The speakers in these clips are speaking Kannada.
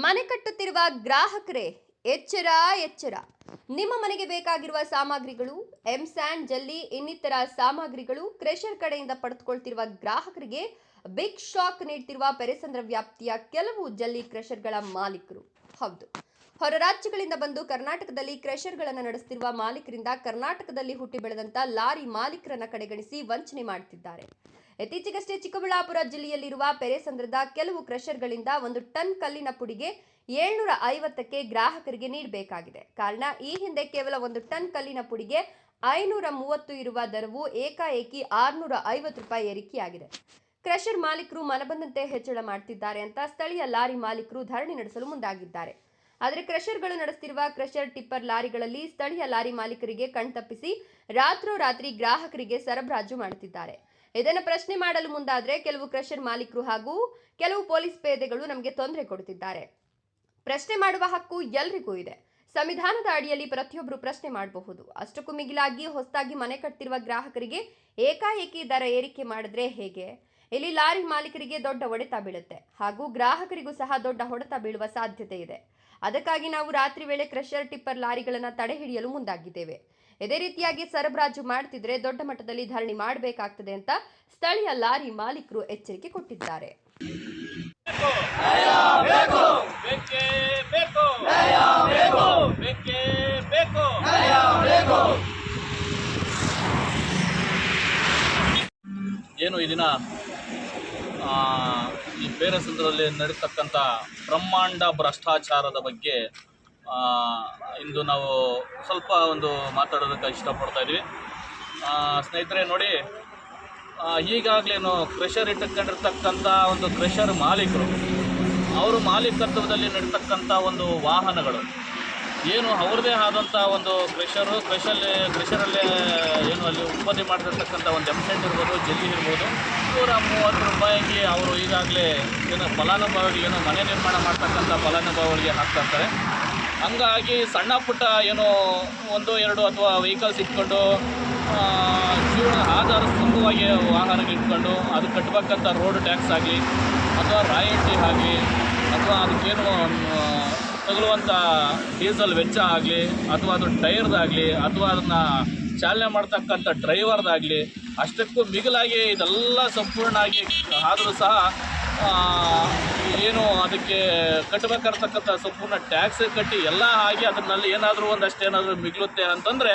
ಮನೆ ಕಟ್ಟುತ್ತಿರುವ ಗ್ರಾಹಕರೇ ಎಚ್ಚರ ಎಚ್ಚರ. ನಿಮ್ಮ ಮನೆಗೆ ಬೇಕಾಗಿರುವ ಸಾಮಗ್ರಿಗಳು, ಸ್ಯಾಂಡ್, ಜಲ್ಲಿ ಇನ್ನಿತರ ಸಾಮಗ್ರಿಗಳು ಕ್ರೆಷರ್ ಕಡೆಯಿಂದ ಪಡೆದುಕೊಳ್ಳುತ್ತಿರುವ ಗ್ರಾಹಕರಿಗೆ ಬಿಗ್ ಶಾಕ್ ನೀಡುತ್ತಿರುವ ಪೆರೆಸಂದ್ರ ವ್ಯಾಪ್ತಿಯ ಕೆಲವು ಜಲ್ಲಿ ಕ್ರೆಷರ್ಗಳ ಮಾಲೀಕರು. ಹೌದು, ಹೊರ ರಾಜ್ಯಗಳಿಂದ ಬಂದು ಕರ್ನಾಟಕದಲ್ಲಿ ಕ್ರೆಷರ್ಗಳನ್ನು ನಡೆಸುತ್ತಿರುವ ಮಾಲೀಕರಿಂದ ಕರ್ನಾಟಕದಲ್ಲಿ ಹುಟ್ಟಿ ಬೆಳೆದಂತ ಲಾರಿ ಮಾಲೀಕರನ್ನ ಕಡೆಗಣಿಸಿ ವಂಚನೆ ಮಾಡುತ್ತಿದ್ದಾರೆ. ಇತ್ತೀಚೆಗಷ್ಟೇ ಚಿಕ್ಕಬಳ್ಳಾಪುರ ಜಿಲ್ಲೆಯಲ್ಲಿರುವ ಪೆರೆಸಂದ್ರದ ಕೆಲವು ಕ್ರೆಷರ್ಗಳಿಂದ 1 ಟನ್ ಕಲ್ಲಿನ ಪುಡಿಗೆ 750ಕ್ಕೆ ಗ್ರಾಹಕರಿಗೆ ನೀಡಬೇಕಾಗಿದೆ. ಕಾರಣ, ಈ ಹಿಂದೆ ಕೇವಲ 1 ಟನ್ ಕಲ್ಲಿನ ಪುಡಿಗೆ 530 ಇರುವ ದರವು ಏಕಾಏಕಿ 650 ರೂಪಾಯಿ ಏರಿಕೆಯಾಗಿದೆ. ಕ್ರೆಷರ್ ಮಾಲೀಕರು ಮನಬಂದಂತೆ ಹೆಚ್ಚಳ ಮಾಡುತ್ತಿದ್ದಾರೆ ಅಂತ ಸ್ಥಳೀಯ ಲಾರಿ ಮಾಲೀಕರು ಧರಣಿ ನಡೆಸಲು ಮುಂದಾಗಿದ್ದಾರೆ. ಆದರೆ ಕ್ರೆಷರ್ಗಳು ನಡೆಸುತ್ತಿರುವ ಕ್ರೆಷರ್ ಟಿಪ್ಪರ್ ಲಾರಿಗಳಲ್ಲಿ ಸ್ಥಳೀಯ ಲಾರಿ ಮಾಲೀಕರಿಗೆ ಕಣ್ತಪ್ಪಿಸಿ ರಾತ್ರೋರಾತ್ರಿ ಗ್ರಾಹಕರಿಗೆ ಸರಬರಾಜು ಮಾಡುತ್ತಿದ್ದಾರೆ. ಇದನ್ನು ಪ್ರಶ್ನೆ ಮಾಡಲು ಮುಂದಾದರೆ ಕೆಲವು ಕ್ರೆಷರ್ ಮಾಲೀಕರು ಹಾಗೂ ಕೆಲವು ಪೊಲೀಸ್ ಪೇದೆಗಳು ನಮಗೆ ತೊಂದರೆ ಕೊಡುತ್ತಿದ್ದಾರೆ. ಪ್ರಶ್ನೆ ಮಾಡುವ ಹಕ್ಕು ಎಲ್ರಿಗೂ ಇದೆ. ಸಂವಿಧಾನದ ಅಡಿಯಲ್ಲಿ ಪ್ರತಿಯೊಬ್ಬರು ಪ್ರಶ್ನೆ ಮಾಡಬಹುದು. ಅಷ್ಟಕ್ಕೂ ಮಿಗಿಲಾಗಿ ಹೊಸದಾಗಿ ಮನೆ ಕಟ್ತಿರುವ ಗ್ರಾಹಕರಿಗೆ ಏಕಾಏಕಿ ದರ ಏರಿಕೆ ಮಾಡಿದ್ರೆ ಹೇಗೆ? ಇಲ್ಲಿ ಲಾರಿ ಮಾಲೀಕರಿಗೆ ದೊಡ್ಡ ಹೊಡೆತ ಬೀಳುತ್ತೆ ಹಾಗೂ ಗ್ರಾಹಕರಿಗೂ ಸಹ ದೊಡ್ಡ ಹೊಡೆತ ಬೀಳುವ ಸಾಧ್ಯತೆ ಇದೆ. ಅದಕ್ಕಾಗಿ ನಾವು ರಾತ್ರಿ ವೇಳೆ ಕ್ರೆಷರ್ ಟಿಪ್ಪರ್ ಲಾರಿಗಳನ್ನು ತಡೆ ಹಿಡಿಯಲು ಮುಂದಾಗಿದ್ದೇವೆ. ಇದೇ ರೀತಿಯಾಗಿ ಸರಬರಾಜು ಮಾಡುತ್ತಿದ್ರೆ ದೊಡ್ಡ ಮಟ್ಟದಲ್ಲಿ ಧರಣಿ ಮಾಡಬೇಕಾಗ್ತದೆ ಅಂತ ಸ್ಥಳೀಯ ಲಾರಿ ಮಾಲೀಕರು ಎಚ್ಚರಿಕೆ ಕೊಟ್ಟಿದ್ದಾರೆ. ಏನು ಈ ದಿನ ಈ ಪೆರೆಸಂದ್ರದಲ್ಲಿ ನಡೆಸತಕ್ಕಂಥ ಬ್ರಹ್ಮಾಂಡ ಭ್ರಷ್ಟಾಚಾರದ ಬಗ್ಗೆ ಇಂದು ನಾವು ಸ್ವಲ್ಪ ಮಾತಾಡೋದಕ್ಕೆ ಇಷ್ಟಪಡ್ತಾ ಇದ್ವಿ. ಸ್ನೇಹಿತರೆ ನೋಡಿ, ಈಗಾಗಲೇನು ಕ್ರೆಷರ್ ಇಟ್ಟುಕೊಂಡಿರ್ತಕ್ಕಂಥ ಕ್ರೆಷರ್ ಮಾಲೀಕರು, ಅವರು ಮಾಲೀಕತ್ವದಲ್ಲಿ ನಡೀತಕ್ಕಂಥ ವಾಹನಗಳು ಏನು ಅವ್ರದ್ದೇ ಆದಂಥ ಕ್ರೆಷರಲ್ಲೇ ಏನು ಅಲ್ಲಿ ಉತ್ಪತ್ತಿ ಮಾಡಿರ್ತಕ್ಕಂಥ ಎಮ್ಸೆಂಟ್ ಇರ್ಬೋದು, ಜಲ್ಲಿ ಇರ್ಬೋದು, 130 ರೂಪಾಯಿಗೆ ಅವರು ಈಗಾಗಲೇ ಏನು ಫಲಾನುಭವಿಗಳಿಗೆ ಏನು ಮನೆ ನಿರ್ಮಾಣ ಮಾಡ್ತಕ್ಕಂಥ ಫಲಾನುಭವಿಗಳಿಗೆ ಹಾಕ್ತಾ ಇರ್ತಾರೆ. ಹಂಗಾಗಿ ಸಣ್ಣ ಪುಟ್ಟ ಏನೋ 1-2 ಅಥವಾ ವೆಹಿಕಲ್ಸ್ ಇಟ್ಕೊಂಡು ಜೀವನ ಆಧಾರ ಸ್ತಂಭವಾಗಿ ವಾಹನ ಇಟ್ಕೊಂಡು ಅದು ಕಟ್ಟಬೇಕಂತ ರೋಡ್ ಟ್ಯಾಕ್ಸ್ ಆಗಲಿ ಅಥವಾ ರಾಯಲ್ಟಿ ಆಗಲಿ ಅಥವಾ ಅದಕ್ಕೇನು ತಗುಲುವಂಥ ಡೀಸೆಲ್ ವೆಚ್ಚ ಆಗಲಿ ಅಥವಾ ಅದು ಟೈರ್ದಾಗಲಿ ಅಥವಾ ಅದನ್ನು ಚಾಲನೆ ಮಾಡ್ತಕ್ಕಂಥ ಡ್ರೈವರ್ದಾಗಲಿ ಅಷ್ಟಕ್ಕೂ ಮಿಗಿಲಾಗಿ ಇದೆಲ್ಲ ಸಂಪೂರ್ಣ ಆಗಿ ಆದರೂ ಸಹ ಏನು ಅದಕ್ಕೆ ಕಟ್ಟಬೇಕಾಗಿರ್ತಕ್ಕಂಥ ಸಂಪೂರ್ಣ ಟ್ಯಾಕ್ಸ್ ಕಟ್ಟಿ ಎಲ್ಲ ಆಗಿ ಅದರಲ್ಲಿ ಏನಾದರೂ ಒಂದಷ್ಟೇನಾದರೂ ಮಿಗಿಲುತ್ತೆ ಅಂತಂದರೆ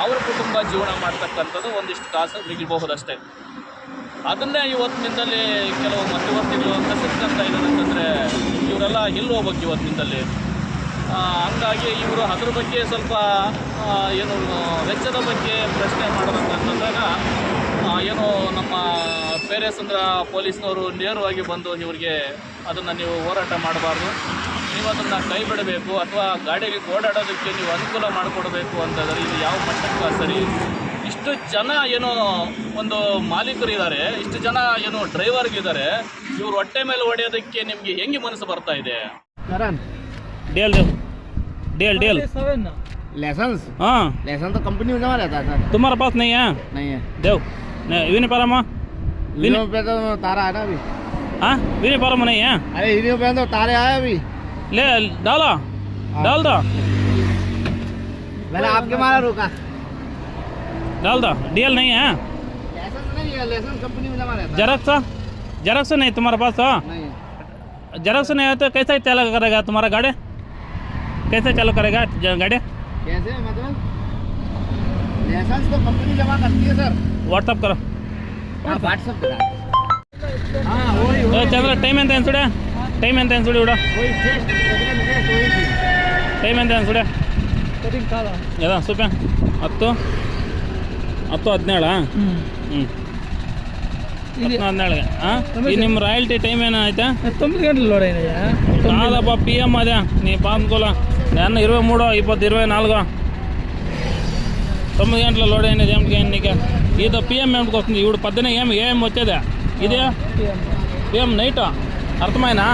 ಅವ್ರ ಕುಟುಂಬ ಜೀವನ ಮಾಡ್ತಕ್ಕಂಥದ್ದು ಒಂದಿಷ್ಟು ಕಾಸು ಮಿಗಿಲಬಹುದಷ್ಟೇ. ಅದನ್ನೇ ಇವತ್ತಿನಿಂದಲೇ ಕೆಲವು ಮಧ್ಯವರ್ತಿಗಳು ಕಸಿಸ್ಕೊಂತ ಇದ್ದಾರೆ ಅಂತಂದರೆ ಇವರೆಲ್ಲ ಎಲ್ಲಿ ಹೋಗ್ಬೇಕು ಇವತ್ತಿನಿಂದಲೇ. ಹಂಗಾಗಿ ಇವರು ಅದ್ರ ಬಗ್ಗೆ ಸ್ವಲ್ಪ ಏನು ವೆಚ್ಚದ ಬಗ್ಗೆ ಪ್ರಶ್ನೆ ಮಾಡೋದಂತಂದಾಗ ಏನು ನಮ್ಮ ಪೆರೆಸಂದ್ರ ಪೊಲೀಸ್ನವರು ನೇರವಾಗಿ ಬಂದು ಇವರಿಗೆ ಅದನ್ನು ನೀವು ಹೋರಾಟ ಮಾಡಬಾರ್ದು, ನೀವು ಅದನ್ನು ಕೈ ಬಿಡಬೇಕು ಅಥವಾ ಗಾಡಿಗೆ ಓಡಾಡೋದಕ್ಕೆ ನೀವು ಅನುಕೂಲ ಮಾಡಿಕೊಡ್ಬೇಕು ಅಂತಂದರೆ ಇದು ಯಾವ ಮಟ್ಟಕ್ಕೆ ಸರಿ? ಇಷ್ಟು ಜನ ಏನೋ ಮಾಲೀಕರು ಇದ್ದಾರೆ, ಇಷ್ಟು ಜನ ಏನೋ ಡ್ರೈವರ್ಗಿದ್ದಾರೆ, ಇವ್ರು ಹೊಟ್ಟೆ ಮೇಲೆ ಹೊಡೆಯೋದಕ್ಕೆ ನಿಮಗೆ ಹೆಂಗೆ ಮನಸ್ಸು ಬರ್ತಾ ಇದೆ? डेल लाइसेंस? हाँ, लाइसेंस तो कंपनी में जमा रहता है सर। तुम्हारे पास नहीं है? नहीं है। देव नहीं पारा पे तो तारा है ना अभी। हाँ, विनी पारा नहीं है? अरे हिरियो पे तो तारे आए अभी। ले डाला डाल दो, मैंने आपके मारा रोका। डाल दो, डीएल नहीं है? लाइसेंस नहीं है, लाइसेंस कंपनी में जमा रहता है। जेरॉक्स नहीं तुम्हारे पास? नहीं है। जेरॉक्स नहीं है तो कैसे चालू करेगा तुम्हारा गाड़ी? कैसे चालू करेगा गाड़ी? कैसे मतलब? लाइसेंस तो कंपनी जमा करती है सर। व्हाट्सअप करो। व्हाट्सअप करा। हाँ वही चलो टाइम ಎಂತ ಅನ್ಸುಡೆ? ಟೈಮ್ ಎಂತ ಅನ್ಸುಡೆ ಬಿಡು? वही टेस्ट ಟೈಮ್ ಎಂತ ಅನ್ಸುಡೆ? ಕಟಿಂಗ್ ಕಾಲ ಯಾದ ಸ್ವಲ್ಪ 10 17 ಇದು 17 ಹಾಂ. ಈ ನಿಮ್ಮ ರಾಯಲ್ಟಿ ಟೈಮ್ ಏನಾಯ್ತಾ? 9 ಗಂಟೆ ಲೋಡ್ ಏನಯ್ಯ? కాదప్ప PM అదే నీ పానుకోలే నేను 23 20 24 9 గంటల లోడ్ అయినది ఏమిటి నీకు? ఇది PM ఏమిటికి వస్తుంది? ఇప్పుడు 18 ఏం వచ్చేదే ఇదే PM నైట్ అర్థమైనా?